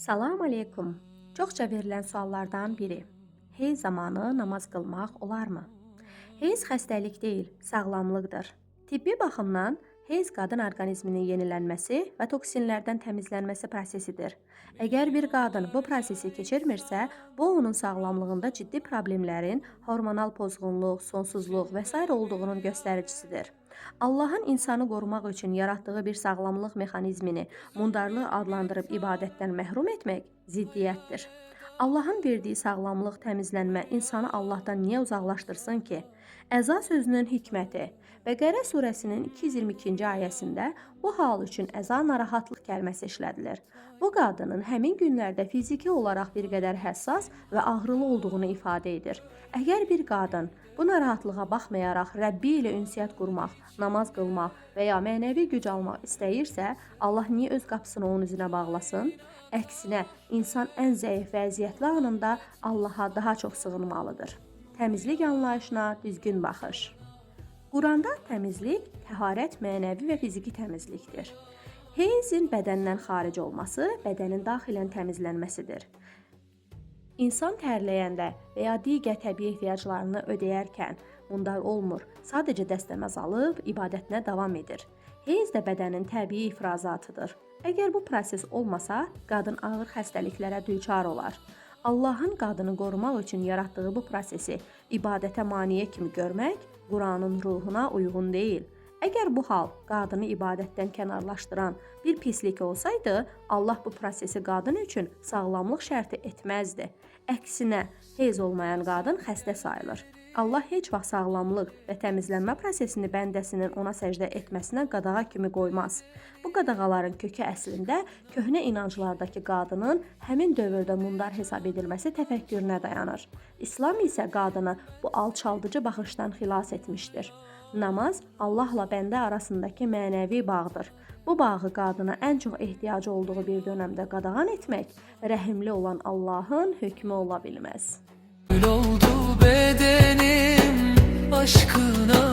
Salam aleykum. Çoxca verilən suallardan biri. Heyz zamanı namaz qılmaq olarmı? Heyz xəstəlik deyil, sağlamlıqdır. Tibbi baxımdan heyz qadın orqanizminin yenilənməsi və toksinlərdən təmizlənməsi prosesidir. Əgər bir qadın bu prosesi keçirmirsə, bu onun sağlamlığında ciddi problemlərin, hormonal pozğunluq, sonsuzluq və s. olduğunun göstəricisidir. Allahın insanı qorumaq üçün yaratdığı bir sağlamlıq mexanizmini mundarlı adlandırıb ibadətdən məhrum etmək ziddiyyətdir. Allahın verdiyi sağlamlıq, təmizlənmə insanı Allahdan niyə uzaqlaşdırsın ki? Əza sözünün hikməti. Bəqərə surəsinin 222-ci ayəsində bu hal üçün əza narahatlıq kəlməsi işlədilir. Bu qadının həmin günlərdə fiziki olaraq bir qədər həssas və ağrılı olduğunu ifadə edir. Əgər bir qadın bu narahatlığa baxmayaraq Rəbbi ilə ünsiyyət qurmaq, namaz qılmaq və ya mənəvi güc almaq istəyirsə, Allah niyə öz qapısını onun üzünə bağlasın? Əksinə, insan ən zəif vəziyyətli anında Allaha daha çox sığınmalıdır. Təmizlik anlayışına düzgün baxış. Quranda təmizlik, təharət mənəvi və fiziki təmizlikdir. Heyzin bədəndən xaric olması, bədənin daxilən təmizlənməsidir. İnsan tərləyəndə və ya digər təbii ehtiyaclarını ödəyərkən mundar olmur, sadəcə dəstəməz alıb ibadətinə davam edir. Heyz də bədənin təbii ifrazatıdır. Əgər bu proses olmasa, qadın ağır xəstəliklərə düçar olar. Allahın qadını qorumaq üçün yaratdığı bu prosesi ibadətə maneə kimi görmək Quranın ruhuna uyğun deyil. Əgər bu hal qadını ibadətdən kənarlaşdıran bir pislik olsaydı, Allah bu prosesi qadın üçün sağlamlıq şərti etməzdi. Əksinə, heyz olmayan qadın xəstə sayılır. Allah heç vaxt sağlamlıq və təmizlənmə prosesini bəndəsinin ona səcdə etməsinə qadağa kimi qoymaz. Bu qadağaların kökü əslində köhnə inanclardakı qadının həmin dövrdə mundar hesab edilməsi təfəkkürünə dayanır. İslam isə qadını bu alçaldıcı baxışdan xilas etmişdir. Namaz Allahla bəndə arasındakı mənəvi bağdır. Bu bağı qadına ən çox ehtiyacı olduğu bir dönəmdə qadağan etmək rəhimli olan Allahın hökmü ola bilməz. Gül oldu bedenim aşkına.